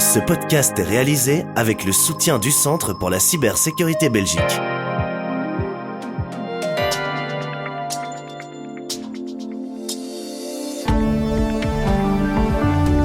Ce podcast est réalisé avec le soutien du Centre pour la cybersécurité Belgique.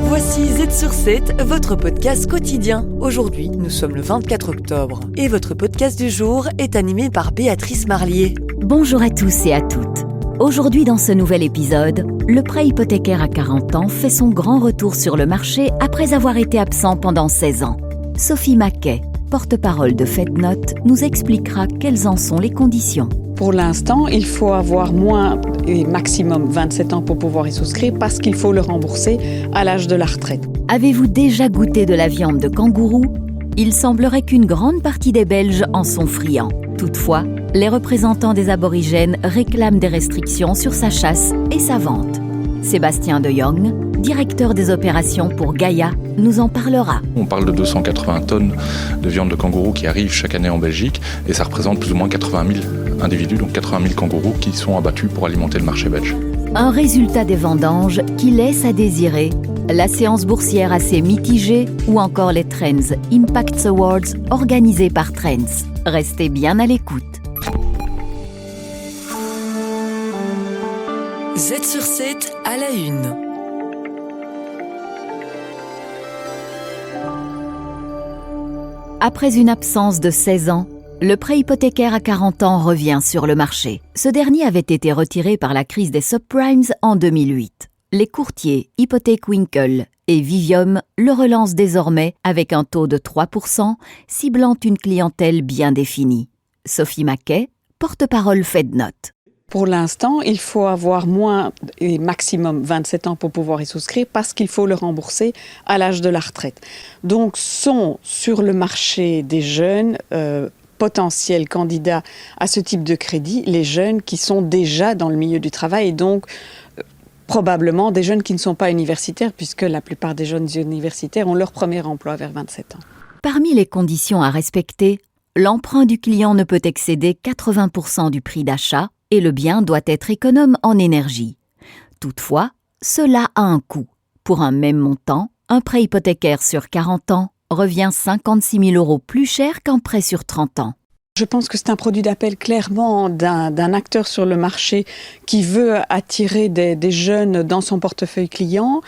Voici Z sur 7, votre podcast quotidien. Aujourd'hui, nous sommes le 24 octobre et votre podcast du jour est animé par Béatrice Marlier. Bonjour à tous et à toutes. Aujourd'hui, dans ce nouvel épisode, le prêt hypothécaire à 40 ans fait son grand retour sur le marché après avoir été absent pendant 16 ans. Sophie Maquet, porte-parole de FedNote, nous expliquera quelles en sont les conditions. Pour l'instant, il faut avoir moins et maximum 27 ans pour pouvoir y souscrire parce qu'il faut le rembourser à l'âge de la retraite. Avez-vous déjà goûté de la viande de kangourou ? Il semblerait qu'une grande partie des Belges en sont friands. Toutefois, les représentants des aborigènes réclament des restrictions sur sa chasse et sa vente. Sébastien De Jong, directeur des opérations pour Gaïa, nous en parlera. On parle de 280 tonnes de viande de kangourou qui arrivent chaque année en Belgique et ça représente plus ou moins 80 000 individus, donc 80 000 kangourous qui sont abattus pour alimenter le marché belge. Un résultat des vendanges qui laisse à désirer, la séance boursière assez mitigée ou encore les Trends Impact Awards organisés par Trends. Restez bien à l'écoute. Z sur 7 à la une. Après une absence de 16 ans, le prêt hypothécaire à 40 ans revient sur le marché. Ce dernier avait été retiré par la crise des subprimes en 2008. Les courtiers Hypothèque Winkle et Vivium le relancent désormais avec un taux de 3%, ciblant une clientèle bien définie. Sophie Maquet, porte-parole FedNote. Pour l'instant, il faut avoir moins et maximum 27 ans pour pouvoir y souscrire parce qu'il faut le rembourser à l'âge de la retraite. Donc, sont sur le marché des jeunes potentiels candidats à ce type de crédit, les jeunes qui sont déjà dans le milieu du travail et donc probablement des jeunes qui ne sont pas universitaires puisque la plupart des jeunes universitaires ont leur premier emploi vers 27 ans. Parmi les conditions à respecter, l'emprunt du client ne peut excéder 80% du prix d'achat et le bien doit être économe en énergie. Toutefois, cela a un coût. Pour un même montant, un prêt hypothécaire sur 40 ans revient 56 000 € plus cher qu'un prêt sur 30 ans. Je pense que c'est un produit d'appel clairement d'un acteur sur le marché qui veut attirer des jeunes dans son portefeuille client.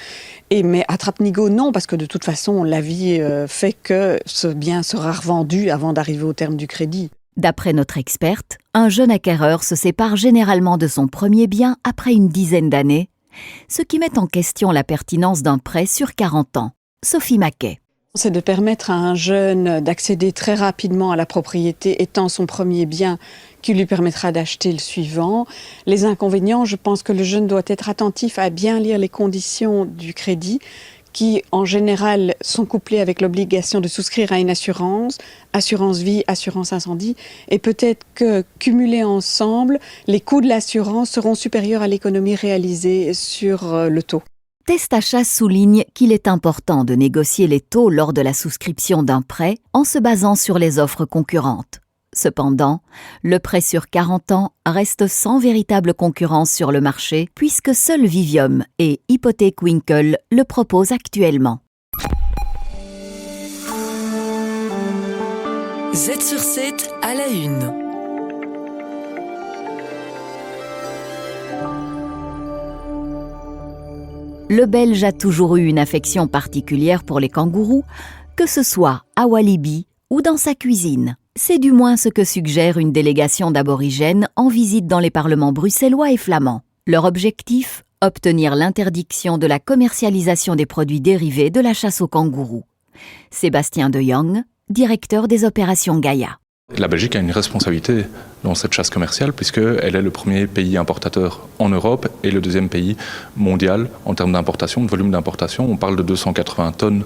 Mais à Trappnigo, non, parce que de toute façon, la vie fait que ce bien sera revendu avant d'arriver au terme du crédit. D'après notre experte, un jeune acquéreur se sépare généralement de son premier bien après une dizaine d'années, ce qui met en question la pertinence d'un prêt sur 40 ans. Sophie Maquet. C'est de permettre à un jeune d'accéder très rapidement à la propriété étant son premier bien qui lui permettra d'acheter le suivant. Les inconvénients, je pense que le jeune doit être attentif à bien lire les conditions du crédit qui, en général, sont couplées avec l'obligation de souscrire à une assurance vie, assurance incendie, et peut-être que, cumulés ensemble, les coûts de l'assurance seront supérieurs à l'économie réalisée sur le taux. Testachat souligne qu'il est important de négocier les taux lors de la souscription d'un prêt en se basant sur les offres concurrentes. Cependant, le prêt sur 40 ans reste sans véritable concurrence sur le marché puisque seul Vivium et Hypothèque Winkle le proposent actuellement. Z sur 7 à la une. Le Belge a toujours eu une affection particulière pour les kangourous, que ce soit à Walibi ou dans sa cuisine. C'est du moins ce que suggère une délégation d'aborigènes en visite dans les parlements bruxellois et flamands. Leur objectif ? Obtenir l'interdiction de la commercialisation des produits dérivés de la chasse aux kangourous. Sébastien De Jong, directeur des opérations Gaïa. La Belgique a une responsabilité dans cette chasse commerciale puisqu'elle est le premier pays importateur en Europe et le deuxième pays mondial en termes d'importation, de volume d'importation. On parle de 280 tonnes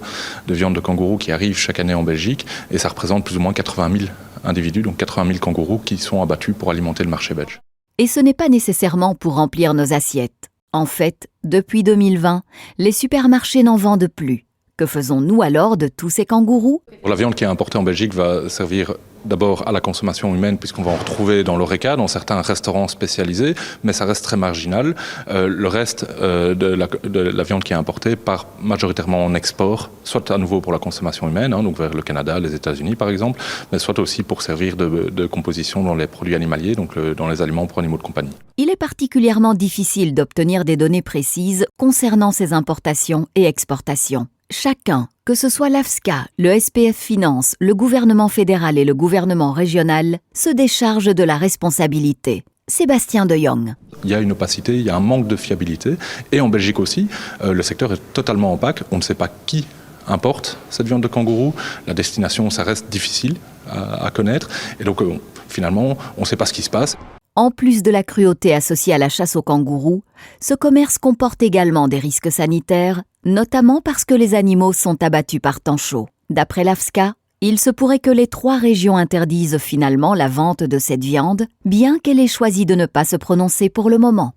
de viande de kangourou qui arrivent chaque année en Belgique et ça représente plus ou moins 80 000 individus, donc 80 000 kangourous qui sont abattus pour alimenter le marché belge. Et ce n'est pas nécessairement pour remplir nos assiettes. En fait, depuis 2020, les supermarchés n'en vendent plus. Que faisons-nous alors de tous ces kangourous ? La viande qui est importée en Belgique va servir d'abord à la consommation humaine, puisqu'on va en retrouver dans l'Horeca, dans certains restaurants spécialisés, mais ça reste très marginal. Le reste de la viande qui est importée part majoritairement en export, soit à nouveau pour la consommation humaine, donc vers le Canada, les États-Unis par exemple, mais soit aussi pour servir de composition dans les produits animaliers, donc dans les aliments pour animaux de compagnie. Il est particulièrement difficile d'obtenir des données précises concernant ces importations et exportations. Chacun, que ce soit l'AFSCA, le SPF Finance, le gouvernement fédéral et le gouvernement régional, se décharge de la responsabilité. Sébastien de Jong. Il y a une opacité, il y a un manque de fiabilité. Et en Belgique aussi, le secteur est totalement opaque. On ne sait pas qui importe cette viande de kangourou. La destination, ça reste difficile à connaître. Et donc, finalement, on ne sait pas ce qui se passe. En plus de la cruauté associée à la chasse aux kangourous, ce commerce comporte également des risques sanitaires, notamment parce que les animaux sont abattus par temps chaud. D'après l'AFSCA, il se pourrait que les 3 régions interdisent finalement la vente de cette viande, bien qu'elle ait choisi de ne pas se prononcer pour le moment.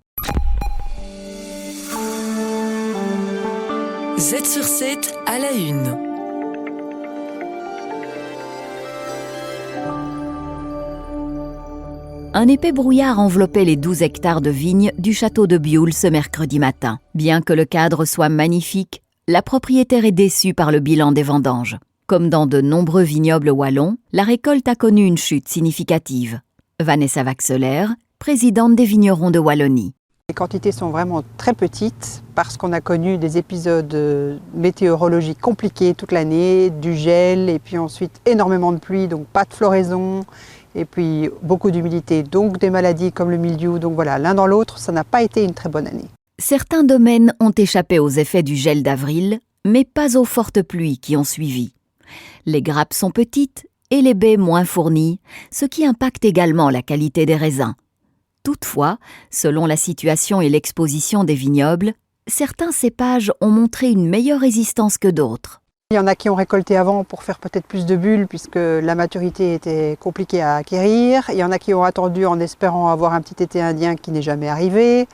Z sur 7 à la une. Un épais brouillard enveloppait les 12 hectares de vignes du château de Bioul ce mercredi matin. Bien que le cadre soit magnifique, la propriétaire est déçue par le bilan des vendanges. Comme dans de nombreux vignobles wallons, la récolte a connu une chute significative. Vanessa Vaxelaire, présidente des vignerons de Wallonie. Les quantités sont vraiment très petites parce qu'on a connu des épisodes météorologiques compliqués toute l'année, du gel et puis ensuite énormément de pluie, donc pas de floraison. Et puis beaucoup d'humidité, donc des maladies comme le mildiou. Donc voilà, l'un dans l'autre, ça n'a pas été une très bonne année. Certains domaines ont échappé aux effets du gel d'avril, mais pas aux fortes pluies qui ont suivi. Les grappes sont petites et les baies moins fournies, ce qui impacte également la qualité des raisins. Toutefois, selon la situation et l'exposition des vignobles, certains cépages ont montré une meilleure résistance que d'autres. Il y en a qui ont récolté avant pour faire peut-être plus de bulles puisque la maturité était compliquée à acquérir. Il y en a qui ont attendu en espérant avoir un petit été indien qui n'est jamais arrivé.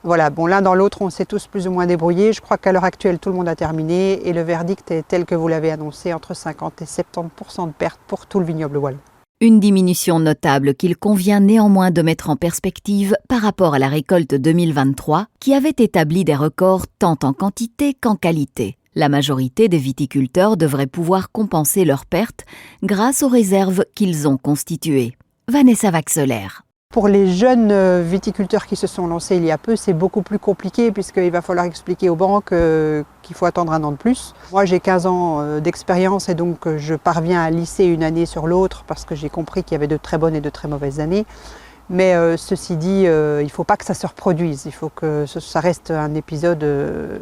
Voilà, bon, l'un dans l'autre, on s'est tous plus ou moins débrouillés. Je crois qu'à l'heure actuelle, tout le monde a terminé et le verdict est tel que vous l'avez annoncé, entre 50 et 70% de pertes pour tout le vignoble wallon. Une diminution notable qu'il convient néanmoins de mettre en perspective par rapport à la récolte 2023 qui avait établi des records tant en quantité qu'en qualité. La majorité des viticulteurs devraient pouvoir compenser leurs pertes grâce aux réserves qu'ils ont constituées. Vanessa Vaxelaire. Pour les jeunes viticulteurs qui se sont lancés il y a peu, c'est beaucoup plus compliqué puisqu'il va falloir expliquer aux banques qu'il faut attendre 1 an de plus. Moi, j'ai 15 ans d'expérience et donc je parviens à lisser une année sur l'autre parce que j'ai compris qu'il y avait de très bonnes et de très mauvaises années. Mais ceci dit, il ne faut pas que ça se reproduise. Il faut que ça reste un épisode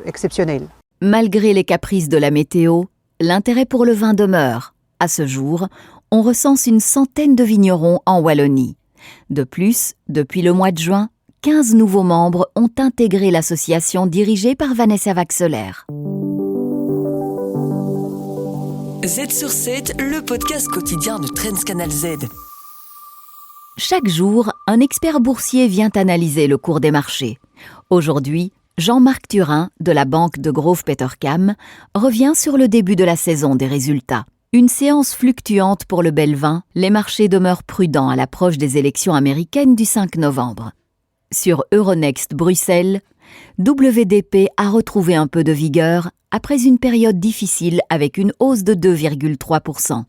exceptionnel. Malgré les caprices de la météo, l'intérêt pour le vin demeure. À ce jour, on recense une centaine de vignerons en Wallonie. De plus, depuis le mois de juin, 15 nouveaux membres ont intégré l'association dirigée par Vanessa Vaxelaire. Z sur 7, le podcast quotidien de Trends Canal Z. Chaque jour, un expert boursier vient analyser le cours des marchés. Aujourd'hui, Jean-Marc Turin, de la banque de Grove Petercam, revient sur le début de la saison des résultats. Une séance fluctuante pour le bel vin, les marchés demeurent prudents à l'approche des élections américaines du 5 novembre. Sur Euronext Bruxelles, WDP a retrouvé un peu de vigueur après une période difficile avec une hausse de 2,3%.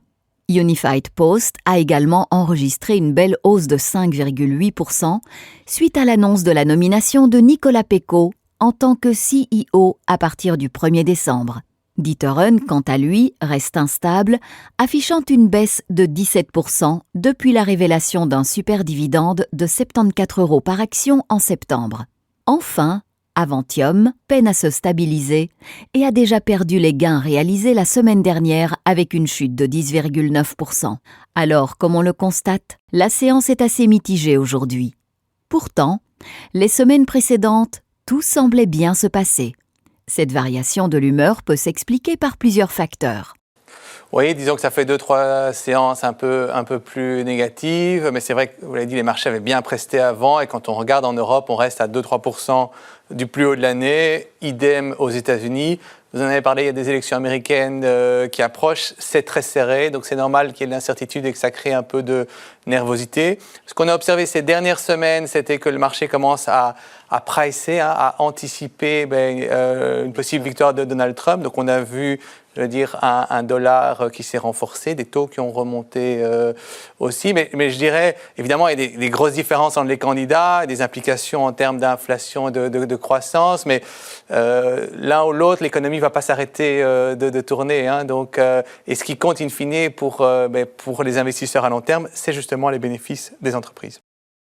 Unified Post a également enregistré une belle hausse de 5,8% suite à l'annonce de la nomination de Nicolas Pecot en tant que CEO à partir du 1er décembre. D'Ieteren, quant à lui, reste instable, affichant une baisse de 17% depuis la révélation d'un super dividende de 74 € par action en septembre. Enfin, Aventium peine à se stabiliser et a déjà perdu les gains réalisés la semaine dernière avec une chute de 10,9%. Alors, comme on le constate, la séance est assez mitigée aujourd'hui. Pourtant, les semaines précédentes, tout semblait bien se passer. Cette variation de l'humeur peut s'expliquer par plusieurs facteurs. Oui, disons que ça fait 2-3 séances un peu plus négatives, mais c'est vrai que, vous l'avez dit, les marchés avaient bien presté avant, et quand on regarde en Europe, on reste à 2-3% du plus haut de l'année, idem aux États-Unis. Vous en avez parlé, il y a des élections américaines qui approchent, c'est très serré, donc c'est normal qu'il y ait de l'incertitude et que ça crée un peu de nervosité. Ce qu'on a observé ces dernières semaines, c'était que le marché commence à pricer, à anticiper une possible victoire de Donald Trump. Donc on a vu, je veux dire, un dollar qui s'est renforcé, des taux qui ont remonté aussi. Mais je dirais, évidemment, il y a des grosses différences entre les candidats, des implications en termes d'inflation et de croissance. Mais l'un ou l'autre, l'économie ne va pas s'arrêter de tourner. Donc, et ce qui compte in fine pour les investisseurs à long terme, c'est justement les bénéfices des entreprises.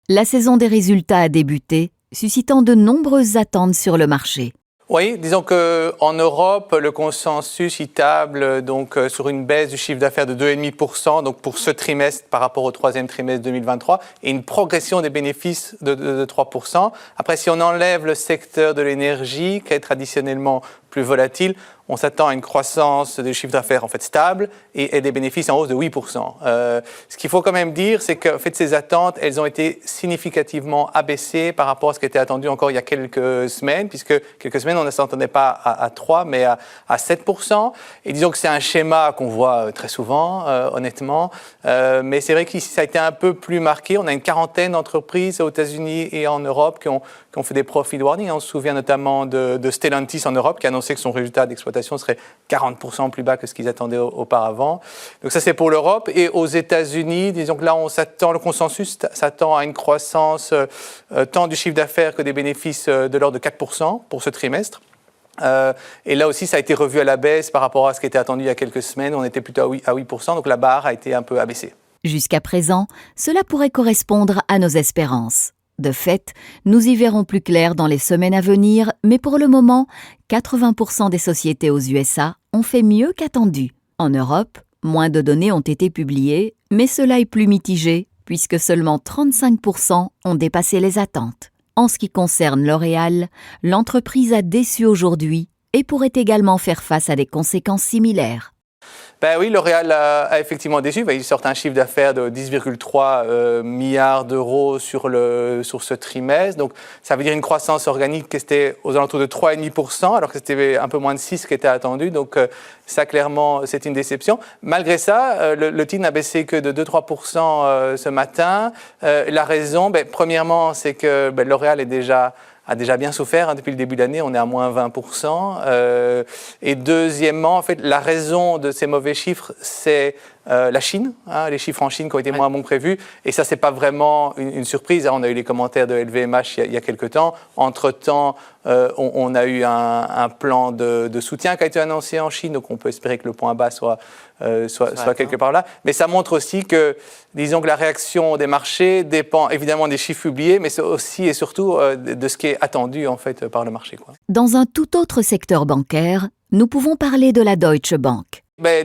La saison des résultats a débuté, suscitant de nombreuses attentes sur le marché. Oui, disons qu'en Europe, le consensus y table donc, sur une baisse du chiffre d'affaires de 2,5% donc pour ce trimestre par rapport au troisième trimestre 2023 et une progression des bénéfices de 3%. Après, si on enlève le secteur de l'énergie, qui est traditionnellement plus volatile, on s'attend à une croissance du chiffre d'affaires en fait stable et des bénéfices en hausse de 8%. Ce qu'il faut quand même dire, c'est que en fait, ces attentes, elles ont été significativement abaissées par rapport à ce qui était attendu encore il y a quelques semaines, puisque quelques semaines, on ne s'entendait pas à 3, mais à 7%. Et disons que c'est un schéma qu'on voit très souvent, honnêtement. Mais c'est vrai que ça a été un peu plus marqué. On a une quarantaine d'entreprises aux États-Unis et en Europe qui ont fait des profit warnings. On se souvient notamment de Stellantis en Europe, qui a annoncé que son résultat d'exploitation serait 40% plus bas que ce qu'ils attendaient auparavant. Donc ça, c'est pour l'Europe. Et aux États-Unis, disons que là, le consensus s'attend à une croissance tant du chiffre d'affaires que des bénéfices de l'ordre de 4% pour ce trimestre. Et là aussi, ça a été revu à la baisse par rapport à ce qui était attendu il y a quelques semaines. On était plutôt à 8%, donc la barre a été un peu abaissée. Jusqu'à présent, cela pourrait correspondre à nos espérances. De fait, nous y verrons plus clair dans les semaines à venir, mais pour le moment, 80% des sociétés aux USA ont fait mieux qu'attendu. En Europe, moins de données ont été publiées, mais cela est plus mitigé, puisque seulement 35% ont dépassé les attentes. En ce qui concerne L'Oréal, l'entreprise a déçu aujourd'hui et pourrait également faire face à des conséquences similaires. Ben oui, L'Oréal a effectivement déçu. Ils sortent un chiffre d'affaires de 10,3 milliards d'euros sur ce trimestre. Donc, ça veut dire une croissance organique qui était aux alentours de 3,5%, alors que c'était un peu moins de 6% qui était attendu. Donc, ça, clairement, c'est une déception. Malgré ça, le titre n'a baissé que de 2-3% ce matin. La raison, premièrement, c'est que L'Oréal a déjà bien souffert depuis le début de l'année, on est à moins 20%. Et deuxièmement, en fait, la raison de ces mauvais chiffres, c'est la Chine, les chiffres en Chine qui ont été moins bons que prévu. Et ça, c'est pas vraiment une surprise. On a eu les commentaires de LVMH il y a quelques temps. Entre-temps, on a eu un plan de soutien qui a été annoncé en Chine, donc on peut espérer que le point bas soit quelque part là. Mais ça montre aussi que, disons que la réaction des marchés dépend évidemment des chiffres publiés, mais aussi et surtout de ce qui est attendu en fait par le marché. Dans un tout autre secteur bancaire, nous pouvons parler de la Deutsche Bank.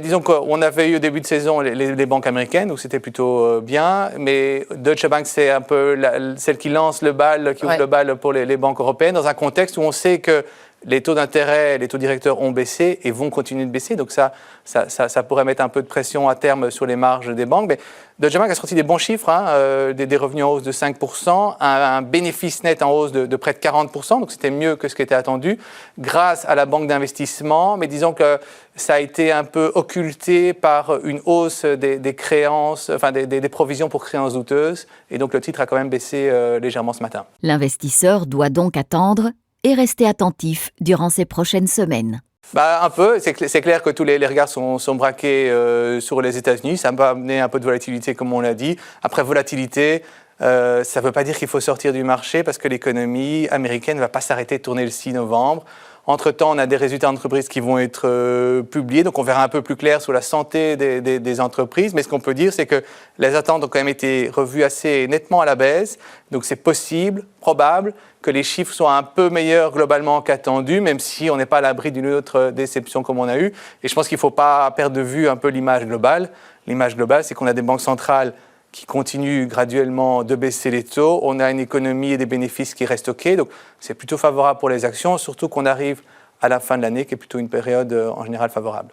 Disons qu'on avait eu au début de saison les banques américaines, où c'était plutôt bien, mais Deutsche Bank, c'est un peu celle qui lance le bal, qui ouvre le bal pour les banques européennes, dans un contexte où on sait que les taux d'intérêt, les taux directeurs ont baissé et vont continuer de baisser. Donc ça pourrait mettre un peu de pression à terme sur les marges des banques. Mais Deutsche Bank a sorti des bons chiffres, des revenus en hausse de 5%, un bénéfice net en hausse de près de 40%, donc c'était mieux que ce qui était attendu, grâce à la banque d'investissement. Mais disons que ça a été un peu occulté par une hausse des créances, enfin des provisions pour créances douteuses. Et donc le titre a quand même baissé légèrement ce matin. L'investisseur doit donc attendre et rester attentif durant ces prochaines semaines. Un peu. C'est clair que tous les regards sont braqués sur les États-Unis. Ça va amener un peu de volatilité, comme on l'a dit. Après volatilité, ça ne veut pas dire qu'il faut sortir du marché parce que l'économie américaine ne va pas s'arrêter de tourner le 6 novembre. Entre-temps, on a des résultats d'entreprises qui vont être publiés, donc on verra un peu plus clair sur la santé des entreprises. Mais ce qu'on peut dire, c'est que les attentes ont quand même été revues assez nettement à la baisse. Donc c'est possible, probable, que les chiffres soient un peu meilleurs globalement qu'attendus, même si on n'est pas à l'abri d'une autre déception comme on a eu. Et je pense qu'il ne faut pas perdre de vue un peu l'image globale. L'image globale, c'est qu'on a des banques centrales qui continuent graduellement de baisser les taux. On a une économie et des bénéfices qui restent OK. Donc, c'est plutôt favorable pour les actions, surtout qu'on arrive à la fin de l'année, qui est plutôt une période en général favorable.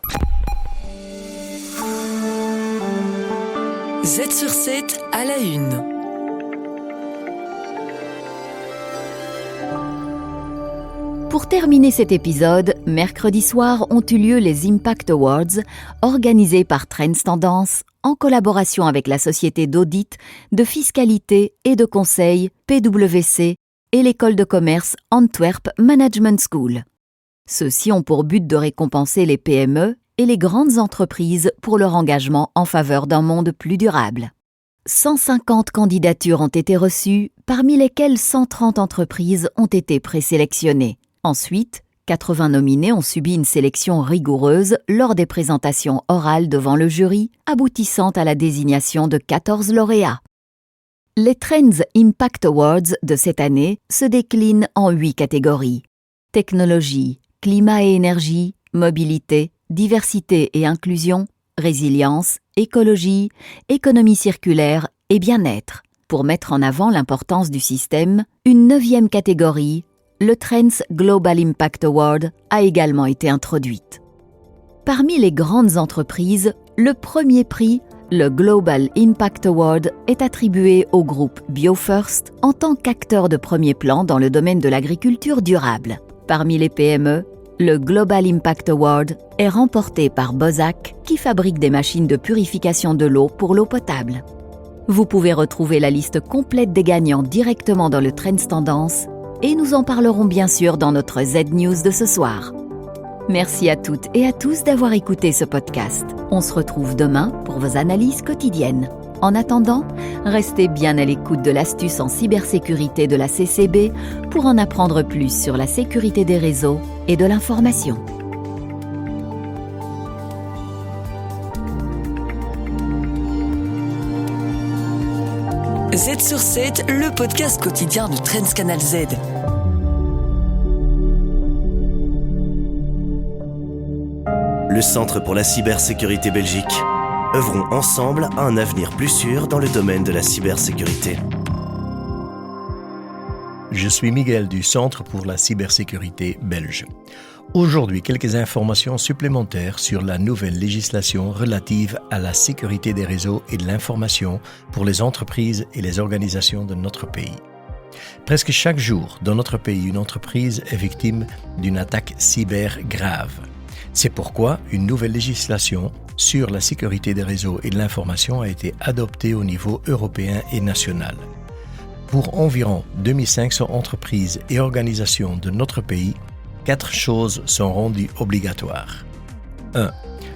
Z sur 7 à la une. Pour terminer cet épisode, Mercredi soir ont eu lieu les Impact Awards, organisés par Trends Tendance, en collaboration avec la société d'audit, de fiscalité et de conseil PwC et l'école de commerce Antwerp Management School. Ceux-ci ont pour but de récompenser les PME et les grandes entreprises pour leur engagement en faveur d'un monde plus durable. 150 candidatures ont été reçues, parmi lesquelles 130 entreprises ont été présélectionnées. Ensuite, 80 nominés ont subi une sélection rigoureuse lors des présentations orales devant le jury, aboutissant à la désignation de 14 lauréats. Les Trends Impact Awards de cette année se déclinent en 8 catégories. Technologie, climat et énergie, mobilité, diversité et inclusion, résilience, écologie, économie circulaire et bien-être. Pour mettre en avant l'importance du système, une 9e catégorie, le Trends Global Impact Award, a également été introduite. Parmi les grandes entreprises, le premier prix, le Global Impact Award, est attribué au groupe BioFirst en tant qu'acteur de premier plan dans le domaine de l'agriculture durable. Parmi les PME, le Global Impact Award est remporté par Bozac, qui fabrique des machines de purification de l'eau pour l'eau potable. Vous pouvez retrouver la liste complète des gagnants directement dans le Trends Tendance et nous en parlerons bien sûr dans notre Z-News de ce soir. Merci à toutes et à tous d'avoir écouté ce podcast. On se retrouve demain pour vos analyses quotidiennes. En attendant, restez bien à l'écoute de l'astuce en cybersécurité de la CCB pour en apprendre plus sur la sécurité des réseaux et de l'information. Z sur 7, le podcast quotidien de Trends Canal Z. Le Centre pour la cybersécurité Belgique. Œuvrons ensemble à un avenir plus sûr dans le domaine de la cybersécurité. Je suis Miguel du Centre pour la cybersécurité belge. Aujourd'hui, quelques informations supplémentaires sur la nouvelle législation relative à la sécurité des réseaux et de l'information pour les entreprises et les organisations de notre pays. Presque chaque jour, dans notre pays, une entreprise est victime d'une attaque cyber grave. C'est pourquoi une nouvelle législation sur la sécurité des réseaux et de l'information a été adoptée au niveau européen et national. Pour environ 2500 entreprises et organisations de notre pays, 4 choses sont rendues obligatoires. 1.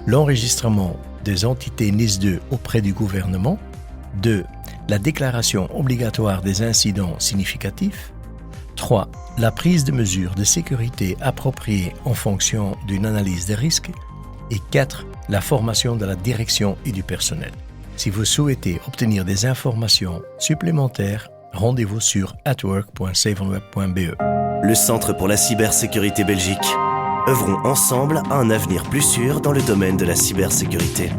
L'enregistrement des entités NIS2 auprès du gouvernement. 2. La déclaration obligatoire des incidents significatifs. 3. La prise de mesures de sécurité appropriées en fonction d'une analyse des risques. Et 4. La formation de la direction et du personnel. Si vous souhaitez obtenir des informations supplémentaires, rendez-vous sur atwork.saveonweb.be. Le Centre pour la cybersécurité Belgique. Œuvrons ensemble à un avenir plus sûr dans le domaine de la cybersécurité.